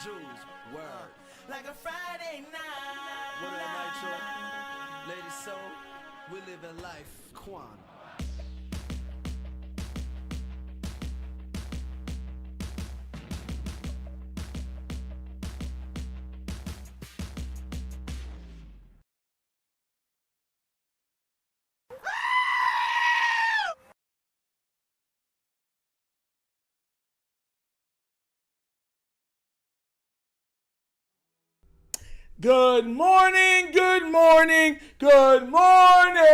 Jews, word. Like a Friday night. What up, Nitro? Ladies, so we live in life. Quan. Good morning, good morning, good morning.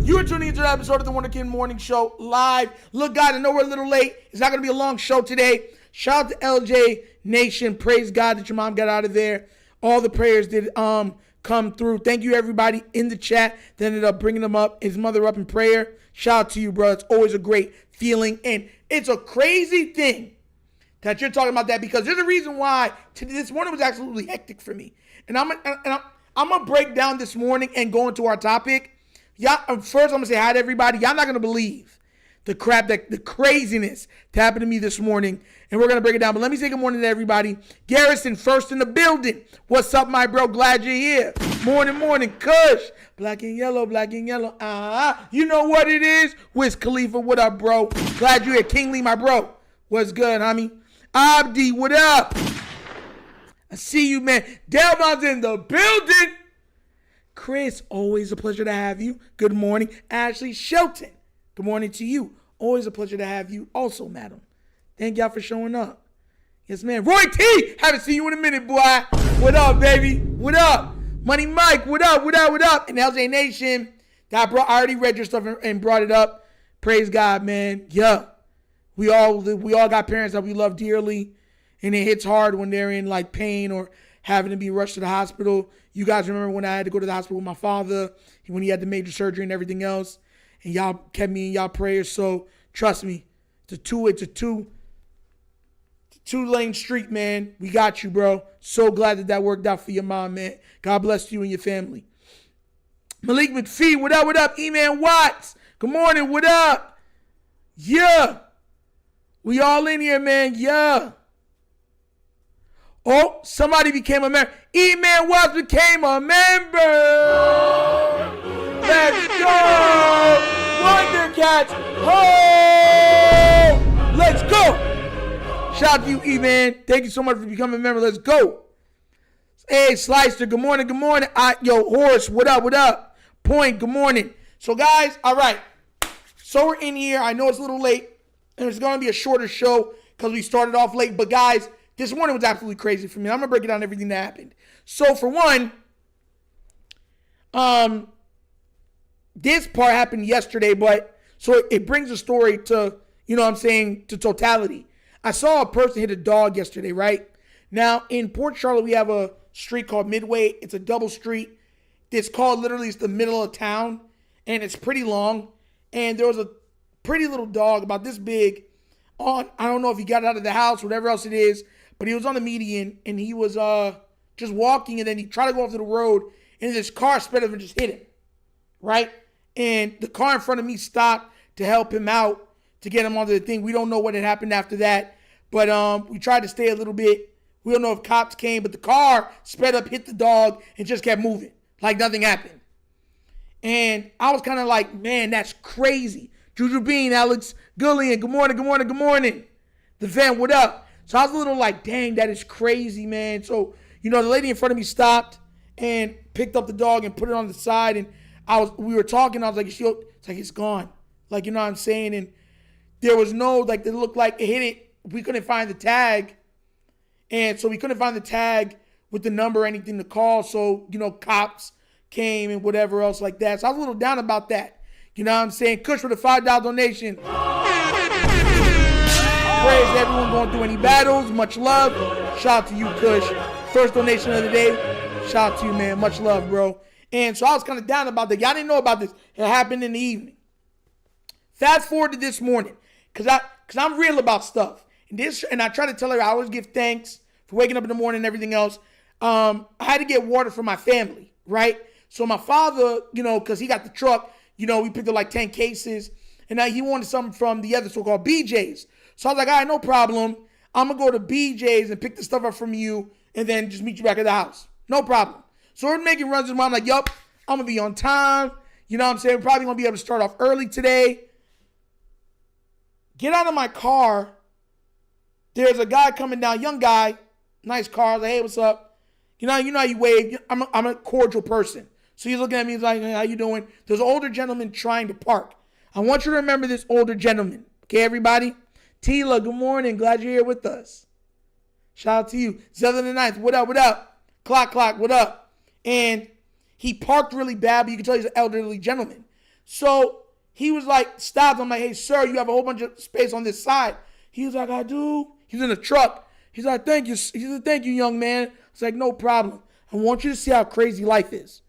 You are tuning into the episode of the Wonder Kid Morning Show live. Look, guys, I know we're a little late. It's not going to be a long show today. Shout out to LJ Nation. Praise God that your mom got out of there. All the prayers did come through. Thank you, everybody in the chat that ended up bringing his mother up in prayer. Shout out to you, bro. It's always a great feeling, and it's a crazy thing that you're talking about that, because there's a reason why this morning was absolutely hectic for me. And I'm gonna break down this morning and go into our topic. First I'm gonna say hi to everybody. Y'all not gonna believe the craziness that happened to me this morning, and we're gonna break it down. But let me say good morning to everybody. Garrison, first in the building. What's up, my bro? Glad you're here. Morning, Kush. Black and yellow. You know what it is? Wiz Khalifa, what up, bro? Glad you're here. King Lee, my bro. What's good, homie? Abdi, what up? I see you, man. Delmon's in the building. Chris, always a pleasure to have you. Good morning. Ashley Shelton, good morning to you. Always a pleasure to have you also, madam. Thank y'all for showing up. Yes, man. Roy T, haven't seen you in a minute, boy. What up, baby? What up? Money Mike, what up? And LJ Nation, I already read your stuff and brought it up. Praise God, man. Yeah. We all got parents that we love dearly, and it hits hard when they're in like pain or having to be rushed to the hospital. You guys remember when I had to go to the hospital with my father when he had the major surgery and everything else, and y'all kept me in y'all prayers. So trust me, it's a two-lane street, man. We got you, bro. So glad that worked out for your mom, man. God bless you and your family. Malik McPhee, what up? E-Man Watts, good morning, what up? Yeah. We all in here, man. Yeah. Oh, somebody became a member. E-Man Watts became a member. Let's go. Wondercats. Oh, let's go. Shout out to you, E-Man. Thank you so much for becoming a member. Let's go. Hey, Slicer, good morning. Horace, what up? Point, good morning. So, guys, all right. So, we're in here. I know it's a little late. And it's going to be a shorter show because we started off late. But, guys, this morning was absolutely crazy for me. I'm going to break it down everything that happened. So, for one, this part happened yesterday. But so it brings the story to, to totality. I saw a person hit a dog yesterday, right? Now, in Port Charlotte, we have a street called Midway. It's a double street. It's called literally, it's the middle of town. And it's pretty long. And there was a pretty little dog about this big I don't know if he got out of the house, whatever else it is, but he was on the median and he was just walking, and then he tried to go off to the road, and this car sped up and just hit him, right? And the car in front of me stopped to help him out, to get him onto the thing. We don't know what had happened after that, but we tried to stay a little bit. We don't know if cops came, but the car sped up, hit the dog, and just kept moving like nothing happened. And I was kind of like, man, that's crazy. Juju Bean, Alex Gullion, good morning. The Van, what up? So I was a little like, dang, that is crazy, man. So, the lady in front of me stopped and picked up the dog and put it on the side. And we were talking. I was like, it's gone. Like, you know what I'm saying? And there was no, like, it looked like it hit it. We couldn't find the tag. And so we couldn't find the tag with the number or anything to call. So, cops came and whatever else like that. So I was a little down about that. You know what I'm saying? Kush with a $5 donation. Praise everyone going through any battles. Much love. Shout out to you, Kush. First donation of the day. Shout out to you, man. Much love, bro. And so I was kind of down about that. Y'all didn't know about this. It happened in the evening. Fast forward to this morning. Because I'm real about stuff. And I try to tell her I always give thanks for waking up in the morning and everything else. I had to get water for my family, right? So my father, because he got the truck, we picked up like 10 cases. And he wanted something from the other so-called BJ's. So I was like, all right, no problem. I'm going to go to BJ's and pick the stuff up from you and then just meet you back at the house. No problem. So we're making runs with mom. I'm like, yup, I'm going to be on time. You know what I'm saying? We're probably going to be able to start off early today. Get out of my car. There's a guy coming down, young guy, nice car. Like, hey, what's up? You know how you wave. I'm a cordial person. So he's looking at me. He's like, hey, how you doing? There's an older gentleman trying to park. I want you to remember this older gentleman. Okay, everybody? Tila, good morning. Glad you're here with us. Shout out to you. Southern the Ninth, what up, what up? Clock, what up? And he parked really bad, but you can tell he's an elderly gentleman. So he was like, stopped. I'm like, hey, sir, you have a whole bunch of space on this side. He was like, I do. He's in a truck. He's like, thank you. He said, thank you, young man. It's like, no problem. I want you to see how crazy life is.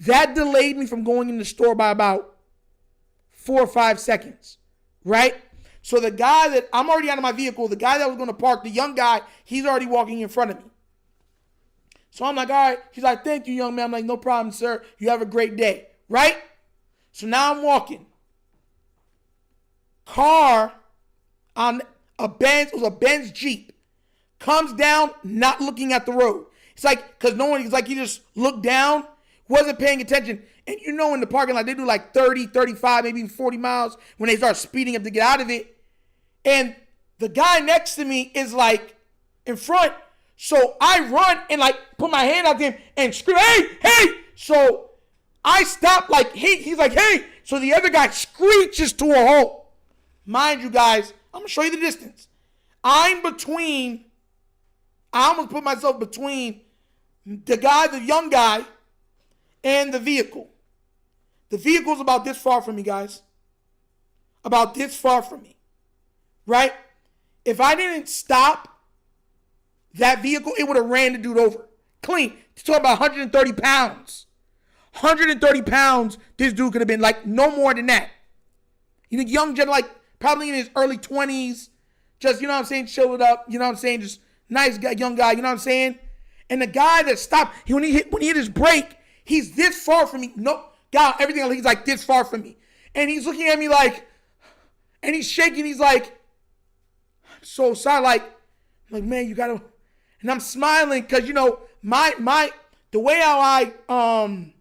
That delayed me from going in the store by about 4 or 5 seconds, right? So the guy that, I'm already out of my vehicle, the guy that was going to park, the young guy, he's already walking in front of me. So I'm like, all right. He's like, thank you, young man. I'm like, no problem, sir. You have a great day, right? So now I'm walking. Car on it was a Benz Jeep, comes down, not looking at the road. It's like, because no one, it's like he just looked down, wasn't paying attention. And you know in the parking lot, they do like 30, 35, maybe even 40 miles when they start speeding up to get out of it. And the guy next to me is like in front. So I run and like put my hand out to him and scream, hey. So I stop like, hey, he's like, hey. So the other guy screeches to a halt. Mind you guys, I'm going to show you the distance. I almost put myself between the young guy, and the vehicle. The vehicle's about this far from me, guys. About this far from me. Right? If I didn't stop that vehicle, it would have ran the dude over. Clean. It's talking about 130 pounds. 130 pounds, this dude could have been like no more than that. You know, young gentleman, like probably in his early 20s, just, you know what I'm saying, chill it up, you know what I'm saying, just nice guy, young guy, you know what I'm saying? And the guy that stopped, when he hit his brake, he's this far from me. No, God, everything, he's like this far from me. And he's looking at me like, and he's shaking, he's like, I'm so sorry, like, man, you gotta, and I'm smiling because, you know, the way how I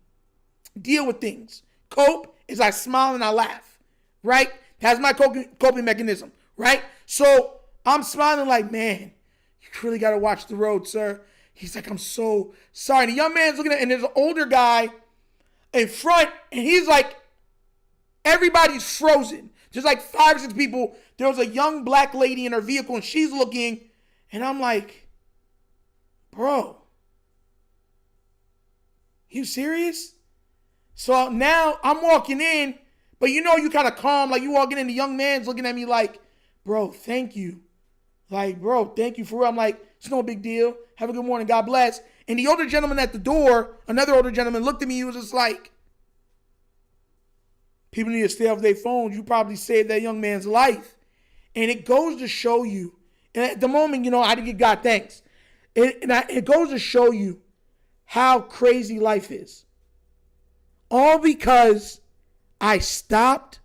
deal with things, cope, is I smile and I laugh, right? That's my coping mechanism, right? So I'm smiling like, man, you really got to watch the road, sir. He's like, I'm so sorry. The young man's looking at, and there's an older guy in front, and he's like, everybody's frozen. There's like 5 or 6 people. There was a young black lady in her vehicle, and she's looking, and I'm like, bro, you serious? So now I'm walking in, but you know you kind of calm, like you walking in, the young man's looking at me like, bro, thank you. Like, bro, thank you for real. I'm like, it's no big deal. Have a good morning. God bless. And the older gentleman at the door, another older gentleman looked at me. He was just like, people need to stay off their phones. You probably saved that young man's life. And it goes to show you, and at the moment, you know, I didn't give God thanks. It goes to show you how crazy life is. All because I stopped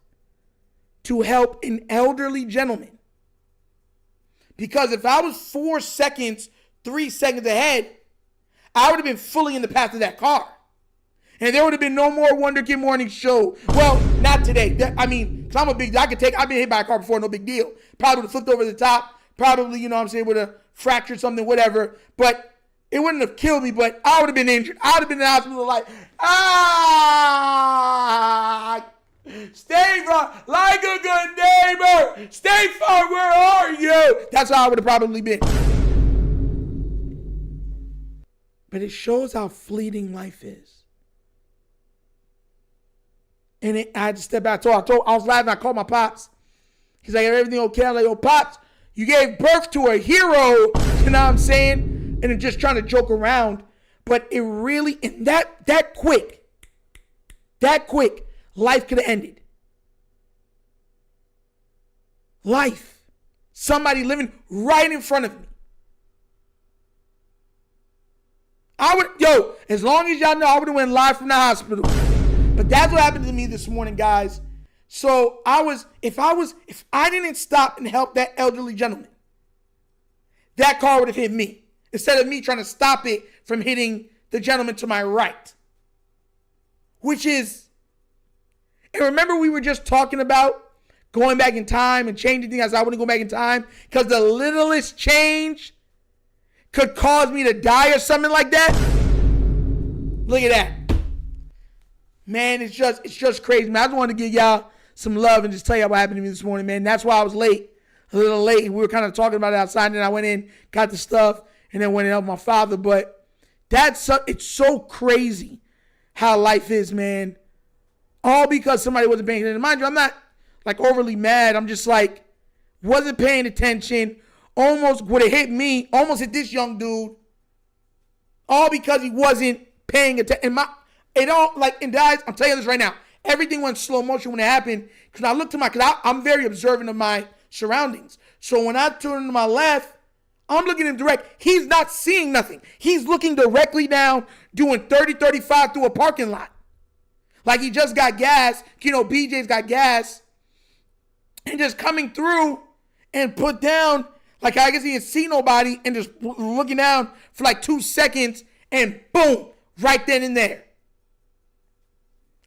to help an elderly gentleman. Because if I was 4 seconds, 3 seconds ahead, I would have been fully in the path of that car. And there would have been no more Wonder Kid Morning Show. Well, not today. Because I'm a big, I've been hit by a car before, no big deal. Probably would have flipped over the top. Probably, you know what I'm saying, would have fractured something, whatever. But it wouldn't have killed me, but I would have been injured. I would have been in the hospital like, stay far, like a good neighbor. Stay far, where are you? That's how I would have probably been. But it shows how fleeting life is. And I had to step back. I was laughing. I called my pops. He's like, everything okay? I'm like, yo, pops, you gave birth to a hero. You know what I'm saying? And just trying to joke around. But it really, and that quick, life could have ended. Life. Somebody living right in front of me. As long as y'all know, I would have went live from the hospital. But that's what happened to me this morning, guys. So if I didn't stop and help that elderly gentleman, that car would have hit me instead of me trying to stop it from hitting the gentleman to my right. Which is, and remember we were just talking about going back in time and changing things. I wouldn't go back in time because the littlest change could cause me to die or something like that. Look at that. Man, it's just crazy, man. I just wanted to give y'all some love and just tell y'all what happened to me this morning, man. That's why I was late, a little late. We were kind of talking about it outside, and then I went in, got the stuff, and then went and helped my father. But it's so crazy how life is, man. All because somebody wasn't paying attention. Mind you, I'm not like overly mad. I'm just like, wasn't paying attention. Almost would have hit me. Almost hit this young dude. All because he wasn't paying attention. And guys, I'm telling you this right now. Everything went slow motion when it happened. Because I looked to because I'm very observant of my surroundings. So when I turn to my left, I'm looking at him direct. He's not seeing nothing. He's looking directly down, doing 30, 35 through a parking lot. Like he just got gas. BJ's got gas. And just coming through and put down, like I guess he didn't see nobody, and just looking down for like 2 seconds, and boom, right then and there.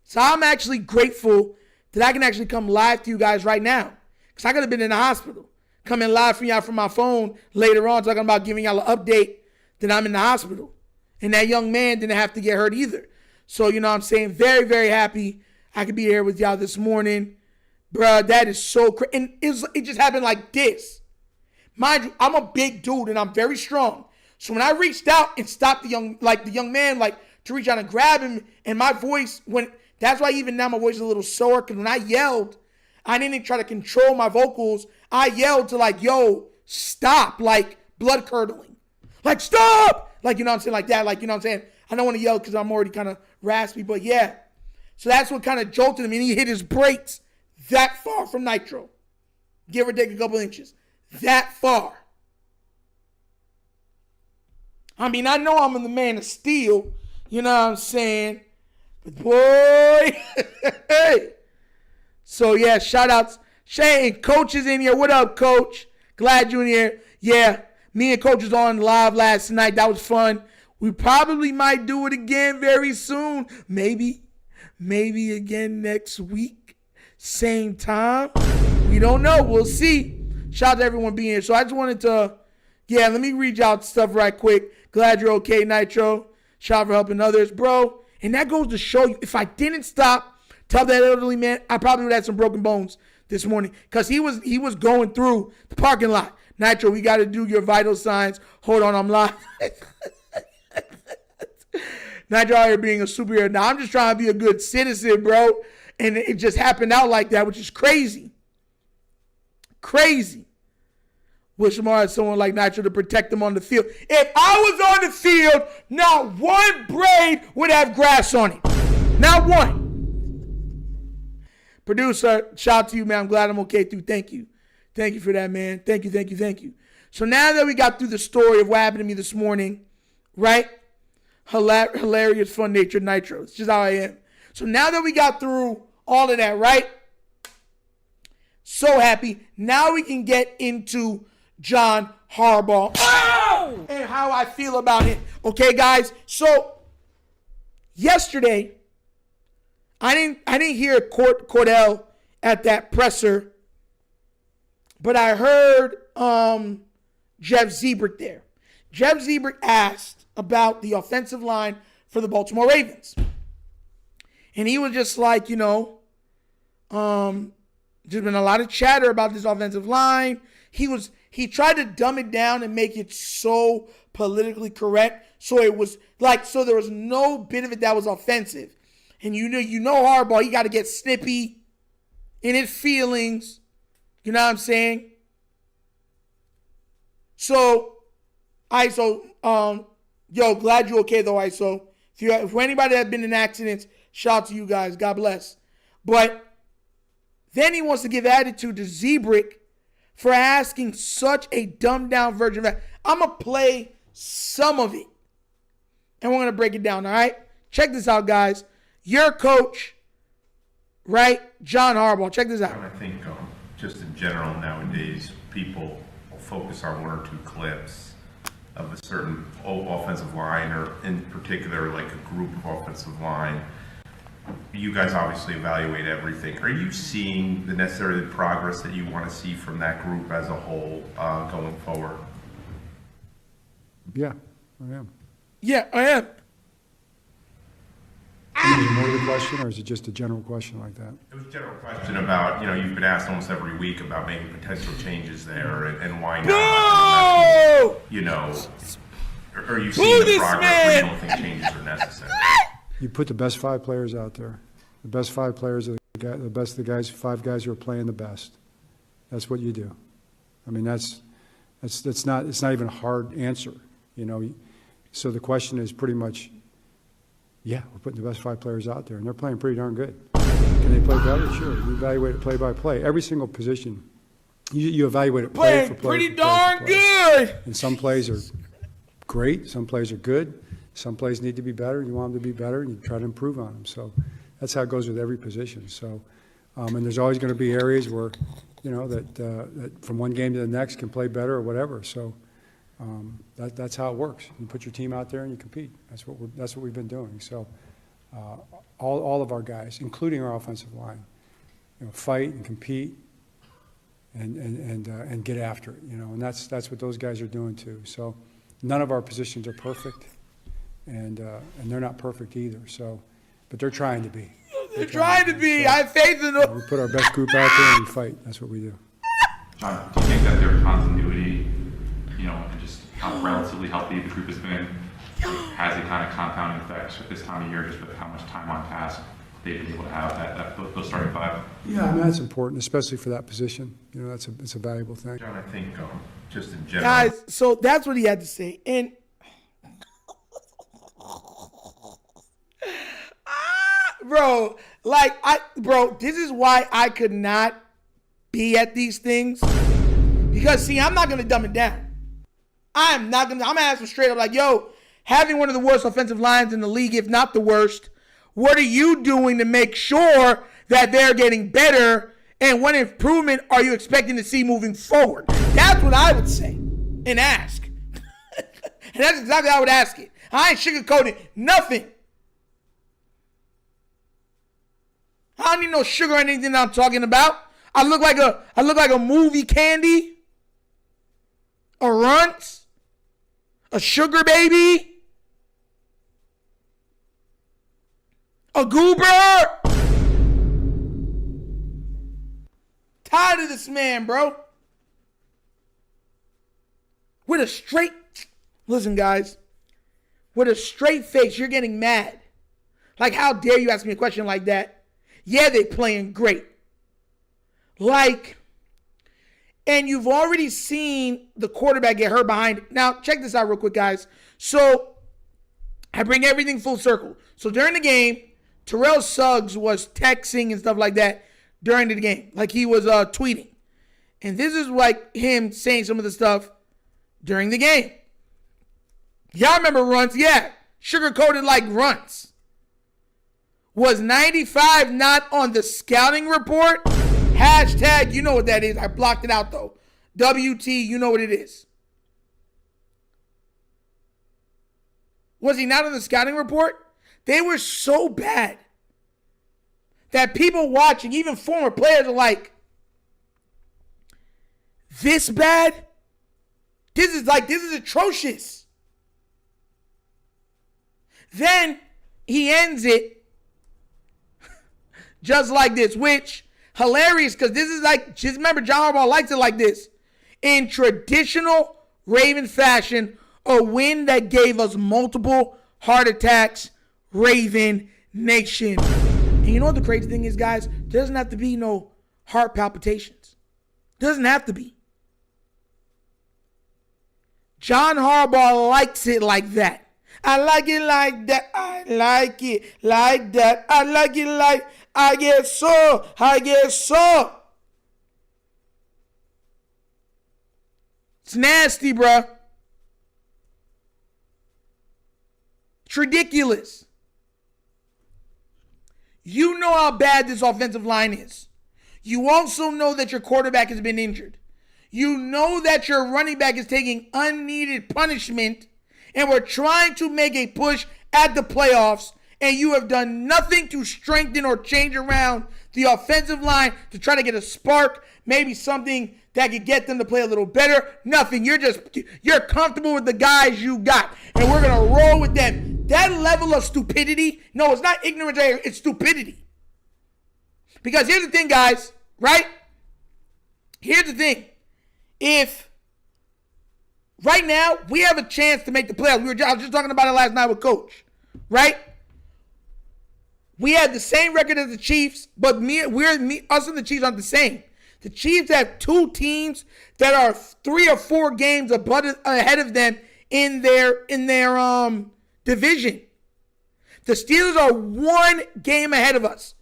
So I'm actually grateful that I can actually come live to you guys right now. Because I could have been in the hospital. Coming live for y'all from my phone later on, talking about giving y'all an update that I'm in the hospital. And that young man didn't have to get hurt either. So, you know what I'm saying? Very, very happy I could be here with y'all this morning. Bruh, that is so crazy. And it just happened like this. Mind you, I'm a big dude and I'm very strong. So when I reached out and stopped the young man, to reach out and grab him, and my voice that's why even now my voice is a little sore, because when I yelled, I didn't try to control my vocals. I yelled to yo, stop, blood curdling. Stop! You know what I'm saying? Like that, you know what I'm saying? I don't want to yell because I'm already kind of raspy, but yeah. So that's what kind of jolted him, and he hit his brakes that far from nitro. Give or take a couple inches. That far. I mean, I know I'm the man of steel, you know what I'm saying? But boy, hey. So yeah, shout outs. Shane, Coach is in here. What up, Coach? Glad you're in here. Yeah, me and Coach was on live last night. That was fun. We probably might do it again very soon. Maybe again next week. Same time. We don't know. We'll see. Shout out to everyone being here. So I just wanted to, let me read out stuff right quick. Glad you're okay, Nitro. Shout out for helping others, bro. And that goes to show you, if I didn't stop, tell that elderly man, I probably would have had some broken bones this morning, because he was going through the parking lot. Nitro, we got to do your vital signs. Hold on, I'm live. Nitro out here being a superhero. Now, I'm just trying to be a good citizen, bro. And it just happened out like that, which is crazy. Crazy. Wish more had someone like Nitro to protect them on the field. If I was on the field, not one braid would have grass on it. Not one. Producer, shout out to you, man. I'm glad I'm okay through. Thank you. Thank you for that, man. Thank you. So now that we got through the story of what happened to me this morning, right? Hilarious, fun-natured Nitro. It's just how I am. So now that we got through all of that, right? So happy. Now we can get into John Harbaugh. Oh! And how I feel about him. Okay, guys? So yesterday, I didn't hear Cordell at that presser, but I heard Jeff Zebrik there. Jeff Zebrik asked about the offensive line for the Baltimore Ravens. And he was just like, there's been a lot of chatter about this offensive line. He tried to dumb it down and make it so politically correct. So it was so there was no bit of it that was offensive. And you know Harbaugh, he got to get snippy in his feelings. You know what I'm saying? So, ISO, glad you're okay though, ISO. For anybody that's been in accidents, shout out to you guys. God bless. But then he wants to give attitude to Zebrik for asking such a dumbed down version of that. I'm going to play some of it. And we're going to break it down, all right? Check this out, guys. Your coach right? John Harbaugh. Check this out. I think just in general nowadays, people focus on one or two clips of a certain offensive line, or in particular, like a group of offensive line. You guys obviously evaluate everything. Are you seeing the necessary progress that you want to see from that group as a whole going forward? Yeah, I am. Yeah, I am. Is there more to the question, or is it just a general question like that? It was a general question about, you've been asked almost every week about making potential changes there, and why not? No! Are you seeing the this progress man? where you don't think changes are necessary? You put the best 5 players out there. The best 5 players are the best of the guys, 5 guys who are playing the best. That's what you do. I mean, it's not even a hard answer, So the question is pretty much, yeah, we're putting the best 5 players out there, and they're playing pretty darn good. Can they play better? Sure. You evaluate it play by play. Every single position, you evaluate it play for play. Pretty darn good. And some plays are great. Some plays are good. Some plays need to be better. You want them to be better, and you try to improve on them. So that's how it goes with every position. So, and there's always going to be areas where, that from one game to the next can play better or whatever. So that's how it works. You put your team out there and you compete. That's what we've been doing. So all of our guys, including our offensive line, fight and compete and get after it. And that's what those guys are doing too. So none of our positions are perfect. And they're not perfect either. So, but they're trying to be. They're trying to be. So, I have faith in them. We put our best group out there and we fight. That's what we do. John, do you think that their continuity, and just how relatively healthy the group has been, has a kind of compounding effect at this time of year, just with how much time on task they've been able to have those starting 5? Yeah, I mean, that's important, especially for that position. It's a valuable thing. John, I think just in general. Guys, so that's what he had to say. And bro, this is why I could not be at these things. Because, see, I'm not going to dumb it down. I'm going to ask him straight up like, yo, having one of the worst offensive lines in the league, if not the worst, what are you doing to make sure that they're getting better? And what improvement are you expecting to see moving forward? That's what I would say and ask. And that's exactly how I would ask it. I ain't sugarcoating nothing. I don't need no sugar or anything that I'm talking about. I look like a movie candy, a runt, a sugar baby, a goober. Tired of this man, bro. With a straight, listen, guys, with a straight face, you're getting mad. Like, how dare you ask me a question like that? Yeah, they playing great. And you've already seen the quarterback get hurt behind it. Now, check this out real quick, guys. So, I bring everything full circle. So, during the game, Terrell Suggs was texting and stuff like that during the game. Like, he was tweeting. And this is like him saying some of the stuff during the game. Y'all remember runts? Yeah. Sugar-coated like runts. Was 95 not on the scouting report? Hashtag, you know what that is. I blocked it out, though. WT, you know what it is. Was he not on the scouting report? They were so bad that people watching, even former players, are like, this bad? This is atrocious. Then he ends it just like this, which hilarious because this is like, just remember, John Harbaugh likes it like this. In traditional Raven fashion, a win that gave us multiple heart attacks, Raven Nation. And you know what the crazy thing is, guys? There doesn't have to be no heart palpitations. Doesn't have to be. John Harbaugh likes it like that. I like it like that. I like it like that. I like it like I get so. It's nasty, bruh. It's ridiculous. You know how bad this offensive line is. You also know that your quarterback has been injured. You know that your running back is taking unneeded punishment, and we're trying to make a push at the playoffs, and you have done nothing to strengthen or change around the offensive line to try to get a spark, maybe something that could get them to play a little better. Nothing. You're comfortable with the guys you got, and we're going to roll with them. That level of stupidity, no, it's not ignorance, it's stupidity. Because here's the thing, guys, right? Here's the thing. If right now we have a chance to make the playoffs, I was just talking about it last night with Coach, right? We had the same record as the Chiefs, but us and the Chiefs aren't the same. The Chiefs have two teams that are 3 or 4 games ahead of them in their division. The Steelers are 1 game ahead of us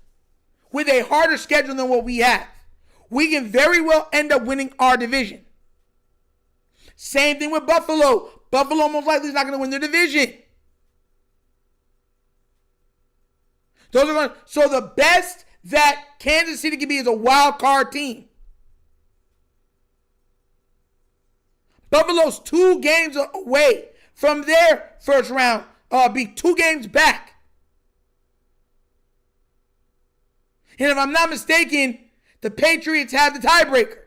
with a harder schedule than what we have. We can very well end up winning our division. Same thing with Buffalo. Buffalo most likely is not going to win their division. So the best that Kansas City can be is a wild card team. Buffalo's 2 games away from their first round. Be 2 games back. And if I'm not mistaken, the Patriots have the tiebreaker.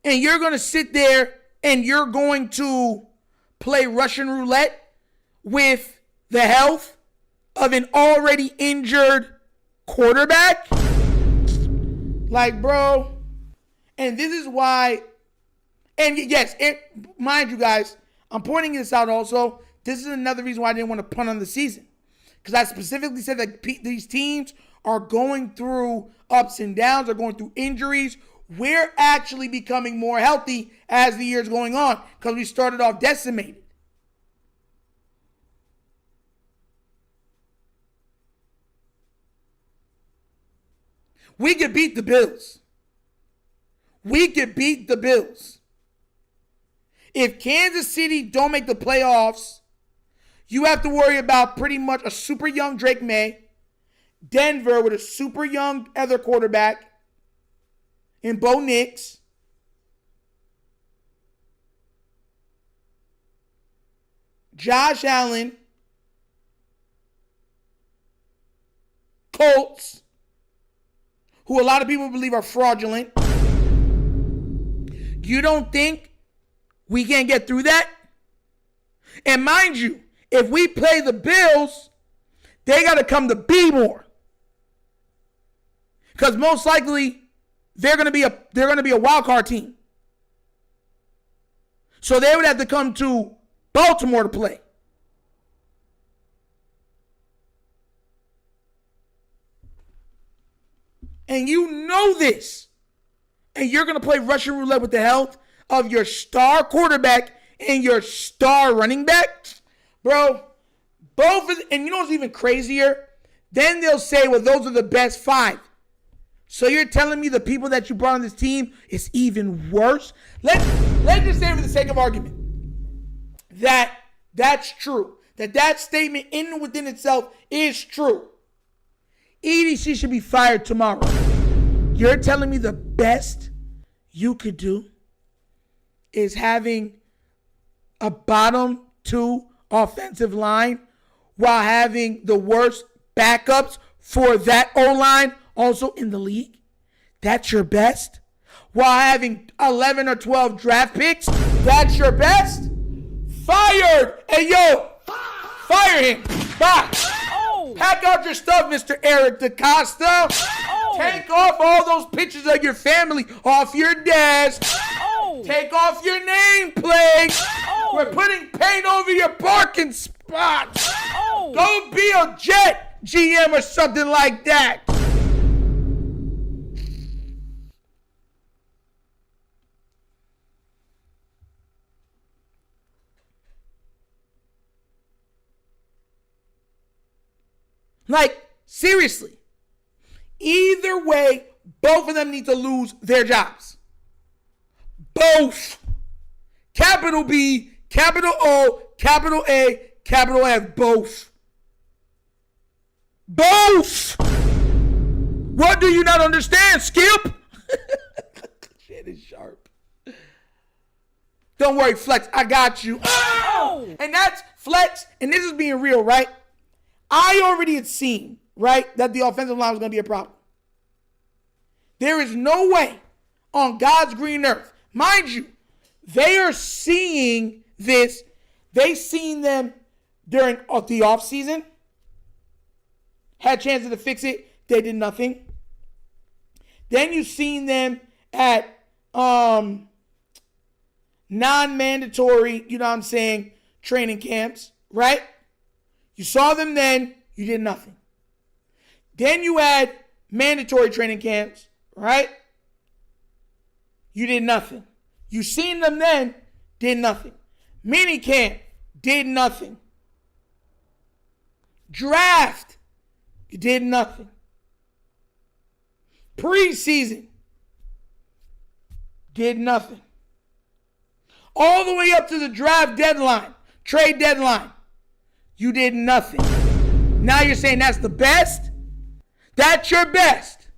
And you're going to sit there and you're going to play Russian roulette with the health of an already injured quarterback? Like, bro. And this is why, and yes, mind you guys, I'm pointing this out also. This is another reason why I didn't want to punt on the season. Because I specifically said that these teams are going through ups and downs, they're going through injuries. We're actually becoming more healthy as the year's going on because we started off decimated. We could beat the Bills. We could beat the Bills. If Kansas City don't make the playoffs, you have to worry about pretty much a super young Drake May, Denver with a super young other quarterback, and Bo Nix. Josh Allen. Colts, who a lot of people believe are fraudulent. You don't think we can't get through that? And mind you, if we play the Bills, they got to come to be more. Because most likely they're going to be a wild card team. So they would have to come to Baltimore to play. And you know this. And you're going to play Russian roulette with the health of your star quarterback and your star running back? Bro, and you know what's even crazier? Then they'll say, well, those are the best 5. So you're telling me the people that you brought on this team is even worse? Let's just say for the sake of argument that that's true. That statement in and within itself is true. EDC should be fired tomorrow. You're telling me the best you could do is having a bottom 2 offensive line while having the worst backups for that O-line also in the league? That's your best? While having 11 or 12 draft picks? That's your best? Fired! Hey, yo! Fire him! Bye! Oh. Pack out your stuff, Mr. Eric DeCosta! Oh. Take off all those pictures of your family off your desk! Oh. Take off your nameplate! Oh. We're putting paint over your parking spots! Oh. Go be a Jet GM or something like that! Like, seriously. Either way, both of them need to lose their jobs. Both. capital B, capital O, capital A, capital F, both. Both! What do you not understand, Skip? Shit is sharp. Don't worry, Flex, I got you. Oh! And that's Flex, and this is being real, right? I already had seen, right, that the offensive line was going to be a problem. There is no way on God's green earth. Mind you, they are seeing this. They seen them during the offseason. Had chances to fix it. They did nothing. Then you seen them at non-mandatory, you know what I'm saying, training camps, right? You saw them then. You did nothing. Then you had mandatory training camps, right? You did nothing. You seen them then, did nothing. Mini camp, did nothing. Draft, you did nothing. Preseason, did nothing. All the way up to the draft deadline, trade deadline, you did nothing. Now you're saying that's the best? That's your best?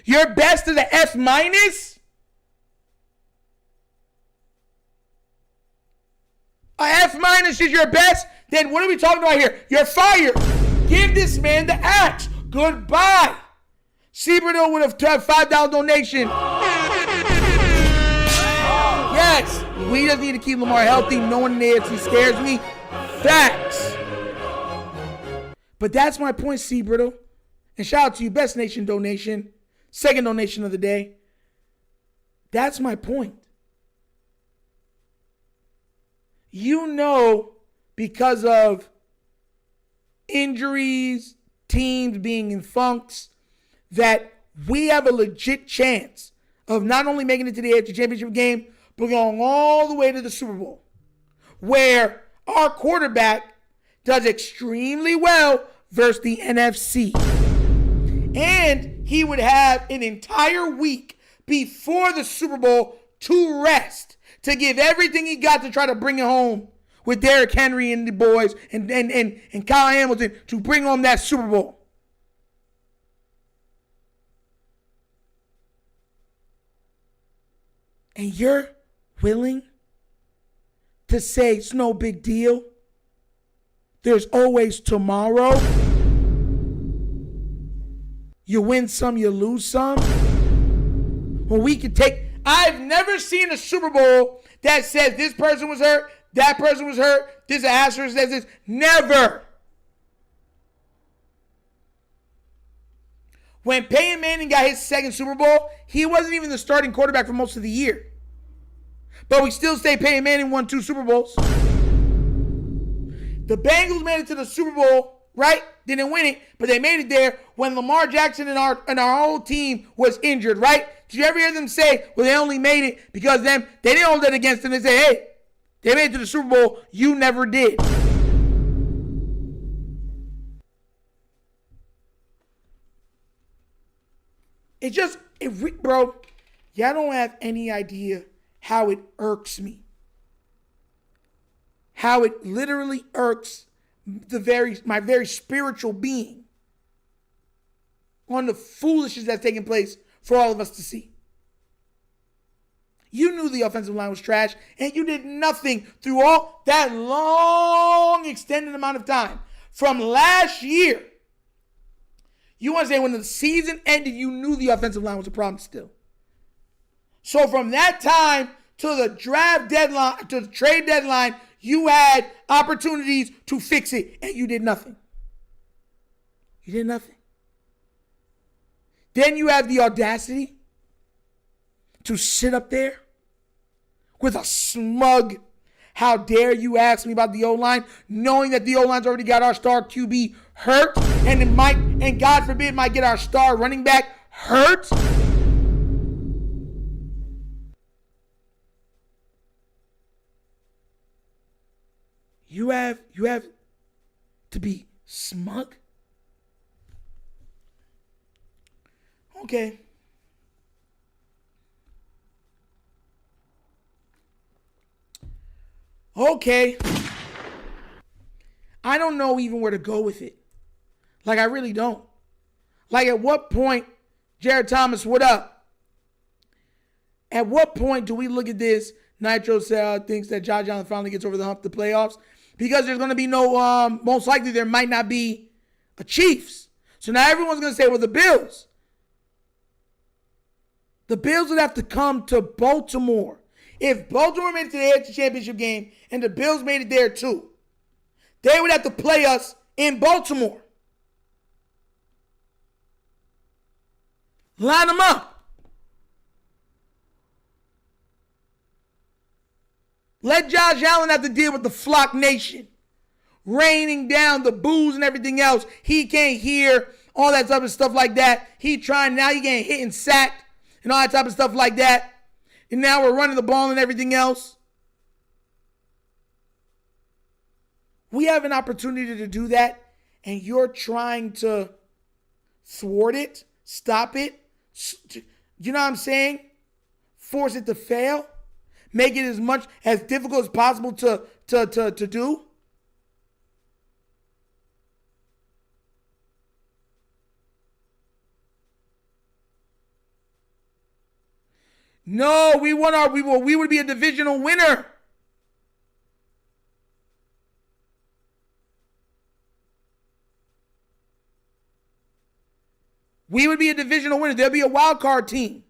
Your best is an F minus? A F minus is your best? Then what are we talking about here? You're fired. Give this man the axe. Goodbye. Seaberto with a $5 donation. Yes, we just need to keep Lamar healthy. No one in the AFC scares me. Facts. But that's my point, Seaberto. And shout out to you, Best Nation donation. Second donation of the day. That's my point. You know, because of injuries, teams being in funks, that we have a legit chance of not only making it to the AFC Championship game, but going all the way to the Super Bowl, where our quarterback does extremely well versus the NFC. And he would have an entire week before the Super Bowl to rest, to give everything he got to try to bring it home with Derrick Henry and the boys and Kyle Hamilton to bring home that Super Bowl. And you're willing to say it's no big deal? There's always tomorrow. You win some, you lose some. When we can take... I've never seen a Super Bowl that says this person was hurt, that person was hurt, this asterisk says this. Never. When Peyton Manning got his second Super Bowl, he wasn't even the starting quarterback for most of the year. But we still say Peyton Manning won 2 Super Bowls. The Bengals made it to the Super Bowl, right? Didn't win it, but they made it there when Lamar Jackson and our whole team was injured, right? Did you ever hear them say, well, they only made it because they didn't hold it against them. They say, hey, they made it to the Super Bowl. You never did. Bro, y'all don't have any idea how it irks me. How it literally irks my very spiritual being on the foolishness that's taking place for all of us to see. You knew the offensive line was trash, and you did nothing through all that long extended amount of time. From last year, you want to say when the season ended, you knew the offensive line was a problem still. So from that time to the draft deadline, to the trade deadline, you had opportunities to fix it, and you did nothing. You did nothing. Then you have the audacity to sit up there with a smug, how dare you ask me about the O-line, knowing that the O-line's already got our star QB hurt, and it might, and God forbid, might get our star running back hurt. You have to be smug? Okay. Okay. I don't know even where to go with it. Like, I really don't. Like, at what point, Jared Thomas, what up? At what point do we look at this? Nitro thinks that Josh Allen finally gets over the hump to the playoffs. Because there's going to be no, most likely there might not be a Chiefs. So now everyone's going to say, well, the Bills. The Bills would have to come to Baltimore. If Baltimore made it to the AFC Championship game and the Bills made it there too, they would have to play us in Baltimore. Line them up. Let Josh Allen have to deal with the Flock Nation. Raining down the booze and everything else. He can't hear all that type of stuff like that. He trying, now he getting hit and sacked and all that type of stuff like that. And now we're running the ball and everything else. We have an opportunity to do that, and you're trying to thwart it, stop it. You know what I'm saying? Force it to fail. Make it as difficult as possible to do. No, we would be a divisional winner. We would be a divisional winner. There'll be a wild card team.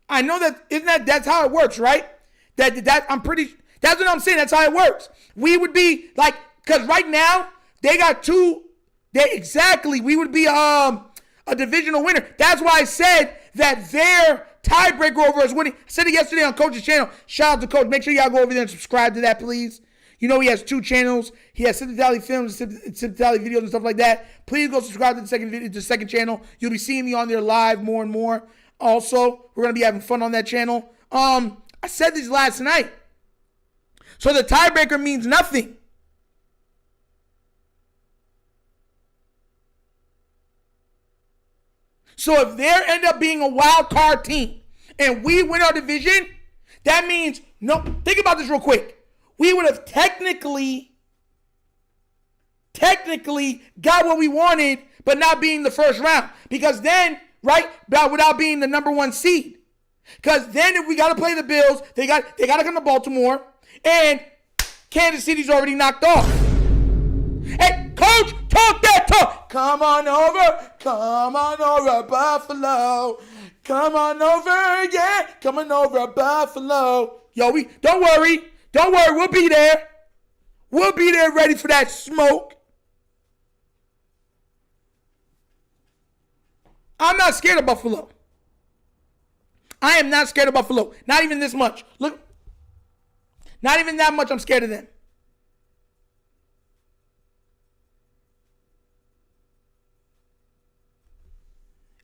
I know that's how it works, right? That's what I'm saying. That's how it works. We would be like, because right now they got two. We would be a divisional winner. That's why I said that their tiebreaker over us winning. I said it yesterday on Coach's channel. Shout out to Coach. Make sure y'all go over there and subscribe to that, please. You know he has 2 channels. He has Sip the Tally films, Sip the Tally videos and stuff like that. Please go subscribe to the second channel. You'll be seeing me on there live more and more. Also, we're going to be having fun on that channel. I said this last night. So the tiebreaker means nothing. So if there end up being a wild card team and we win our division, that means, no, think about this real quick. We would have technically got what we wanted, but not being the first round. Because then, right, without being the number 1 seed. Because then if we got to play the Bills, they got to come to Baltimore, and Kansas City's already knocked off. Hey, Coach, talk that talk. Come on over, Buffalo. Come on over, yeah. Coming over, Buffalo. Yo, don't worry, we'll be there. We'll be there ready for that smoke. I'm not scared of Buffalo. I am not scared of Buffalo. Not even this much. Look, not even that much I'm scared of them.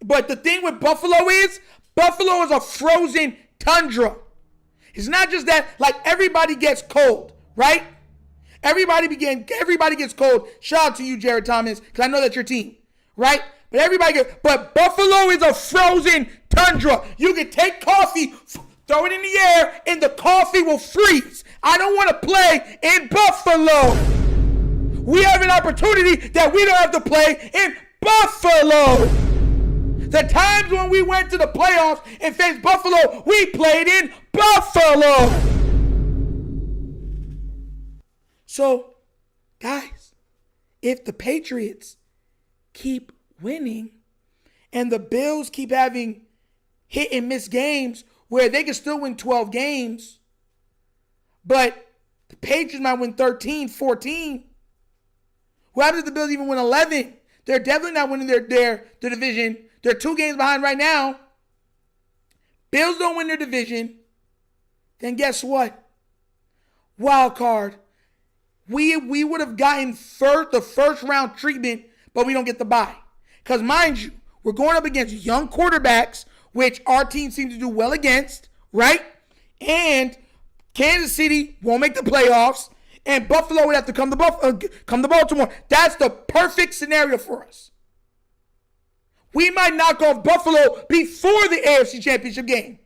But the thing with Buffalo is a frozen tundra. It's not just that, like, everybody gets cold, right? Everybody gets cold. Shout out to you, Jared Thomas, because I know that's your team, right? But Buffalo is a frozen tundra. You can take coffee, throw it in the air, and the coffee will freeze. I don't want to play in Buffalo. We have an opportunity that we don't have to play in Buffalo. The times when we went to the playoffs and faced Buffalo, we played in Buffalo. So, guys, if the Patriots keep winning and the Bills keep having hit and miss games where they can still win 12 games, but the Patriots might win 13, 14. What happens if the Bills even win 11? They're definitely not winning their division. They're 2 games behind right now. Bills don't win their division. Then guess what? Wild card. We would have gotten the first round treatment, but we don't get the bye. Because mind you, we're going up against young quarterbacks, which our team seems to do well against, right? And Kansas City won't make the playoffs, and Buffalo would have to come to Baltimore. That's the perfect scenario for us. We might knock off Buffalo before the AFC Championship game.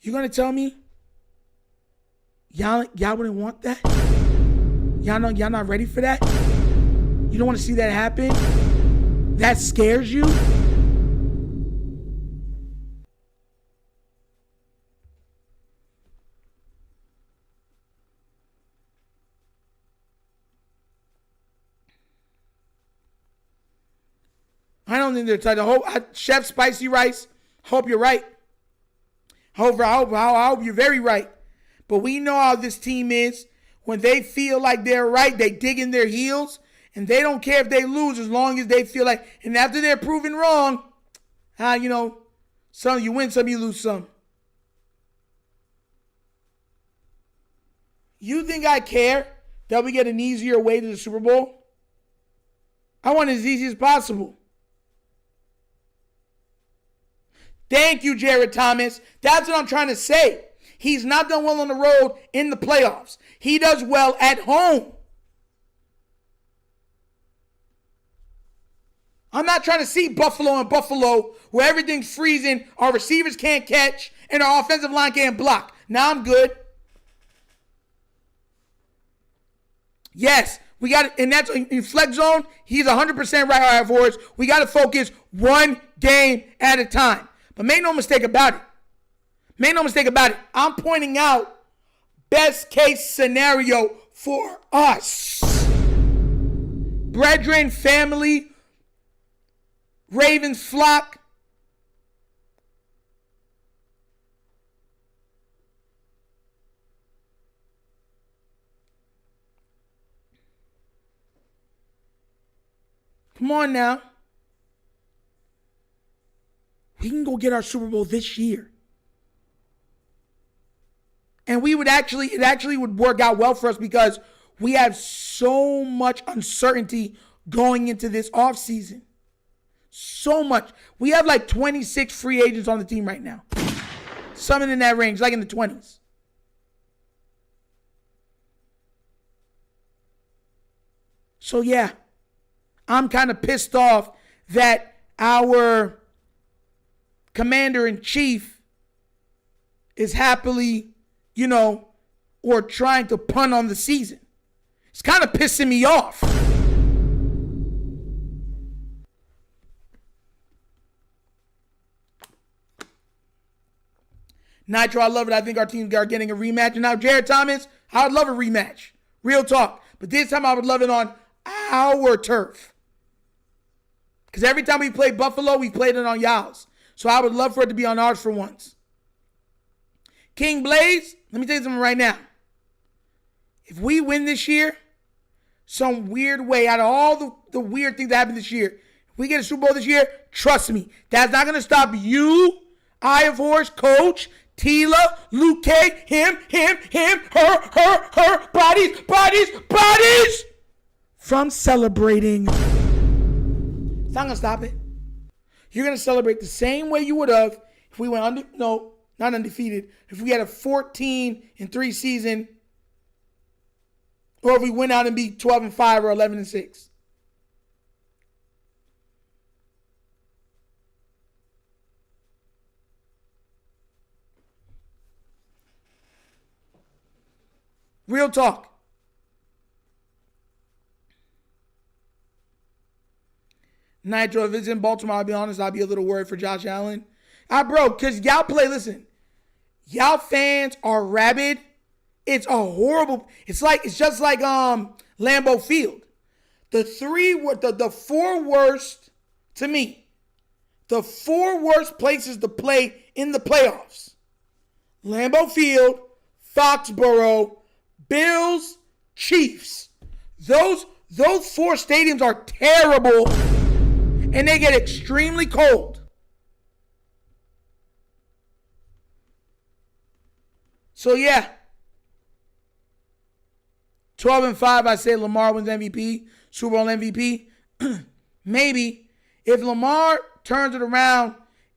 You gonna tell me y'all wouldn't want that? Y'all not ready for that? You don't want to see that happen? That scares you? I don't think they're tight. Chef Spicy Rice, hope you're right. I hope you're very right. But we know how this team is. When they feel like they're right, they dig in their heels. And they don't care if they lose as long as they feel like. And after they're proven wrong, some you win, some you lose some. You think I care that we get an easier way to the Super Bowl? I want it as easy as possible. Thank you, Jared Thomas. That's what I'm trying to say. He's not done well on the road in the playoffs. He does well at home. I'm not trying to see Buffalo where everything's freezing, our receivers can't catch, and our offensive line can't block. Now I'm good. Yes, we got it, and that's in flex zone. He's 100% right for us. We got to focus one game at a time. But make no mistake about it. I'm pointing out best case scenario for us. Brethren, family, Ravens flock. Come on now. We can go get our Super Bowl this year. And it actually would work out well for us because we have so much uncertainty going into this offseason. So much. We have like 26 free agents on the team right now. Something in that range, like in the 20s. So yeah, I'm kind of pissed off that our commander-in-chief is happily, or trying to punt on the season. It's kind of pissing me off. Nitro, I love it. I think our teams are getting a rematch. And now, Jared Thomas, I would love a rematch. Real talk. But this time I would love it on our turf. Because every time we played Buffalo, we played it on y'all's. So I would love for it to be on ours for once. King Blaze, let me tell you something right now. If we win this year, some weird way, out of all the weird things that happened this year, if we get a Super Bowl this year, trust me, that's not going to stop you, Eye of Horse, Coach, Tila, Luke K, him, her, bodies, from celebrating. It's not going to stop it. You're going to celebrate the same way you would have if we went not undefeated. If we had a 14-3 season, or if we went out and beat 12-5 or 11-6. Real talk. Nitro, if it's in Baltimore, I'll be honest, I'll be a little worried for Josh Allen. Because y'all play, listen, y'all fans are rabid. It's a horrible, it's just like Lambeau Field. The four worst, to me, the four worst places to play in the playoffs. Lambeau Field, Foxborough, Bills, Chiefs. Those four stadiums are terrible, and they get extremely cold. So yeah, 12-5, I say Lamar wins MVP, Super Bowl MVP. Maybe if Lamar turns it around,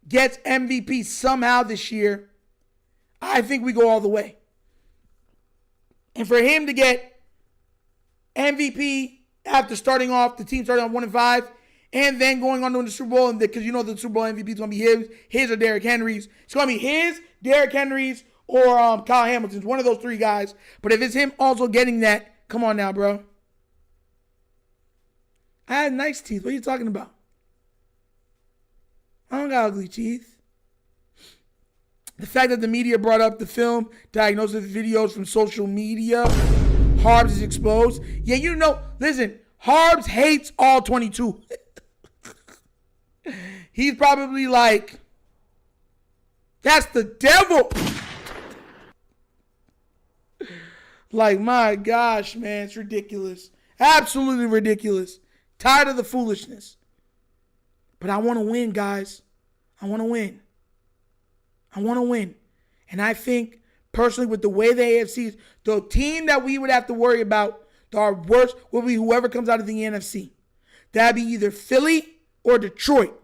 gets MVP somehow this year, I think we go all the way. And for him to get MVP after starting off, the team starting off 1-5, and then going on to win the Super Bowl, and because you know the Super Bowl MVP is going to be his or Derrick Henry's. It's going to be his, Derrick Henry's, or Kyle Hamilton's, one of those three guys. But if it's him also getting that, come on now, bro. I had nice teeth. What are you talking about? I don't got ugly teeth. The fact that the media brought up the film, diagnosis videos from social media, Harbs is exposed. Yeah, you know, listen, Harbs hates all 22. He's probably like, that's the devil. Like, my gosh, man, it's ridiculous. Absolutely ridiculous. Tired of the foolishness. But I want to win, guys. I want to win. I want to win. And I think, personally, with the way the AFC is, the team that we would have to worry about, our worst, will be whoever comes out of the NFC. That'd be either Philly or Detroit.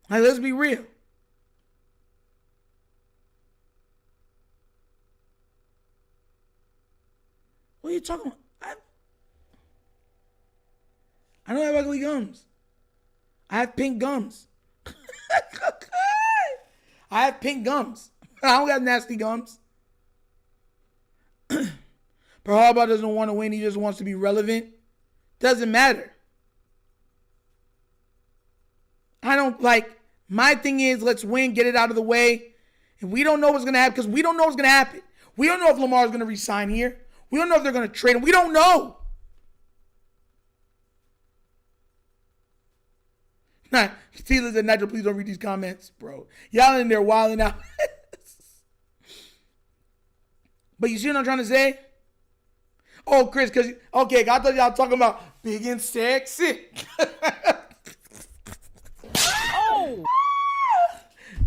Like, let's be real. What are you talking about? I don't have ugly gums. I have pink gums. I have pink gums. I don't got nasty gums. But Harbaugh doesn't want to win. He just wants to be relevant. Doesn't matter. I don't like, my thing is, let's win, get it out of the way. And we don't know what's going to happen because we don't know what's going to happen. We don't know if Lamar's going to resign here. We don't know if they're going to trade him. We don't know. Nah, Steelers and Nigel, please don't read these comments, bro. Y'all in there wilding out. But you see what I'm trying to say? Oh, Chris, because, okay, I thought y'all talking about big and sexy. Oh!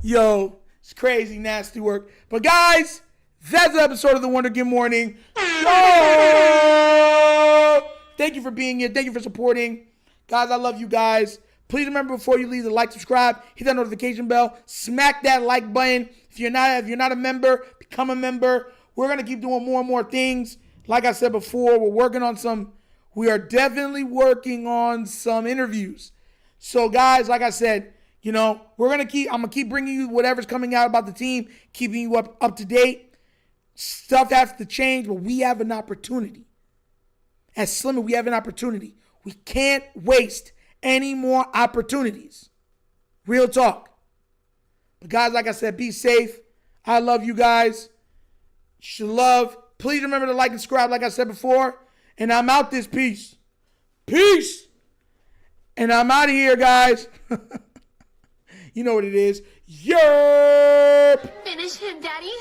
Yo, it's crazy, nasty work. But guys, that's the episode of the Wunderkind Morning Show. Thank you for being here. Thank you for supporting. Guys, I love you guys. Please remember before you leave to like, subscribe, hit that notification bell, smack that like button. If you're not a member, become a member. We're gonna keep doing more and more things. Like I said before, we are definitely working on some interviews. So guys, like I said, you know, I'm gonna keep bringing you whatever's coming out about the team, keeping you up to date. Stuff has to change, but we have an opportunity. As Slimmer, we have an opportunity. We can't waste any more opportunities. Real talk. But guys, like I said, be safe. I love you guys. Should love. Please remember to like and subscribe, like I said before. And I'm out this piece. Peace. And I'm out of here, guys. You know what it is. Yerp. Finish him, Daddy.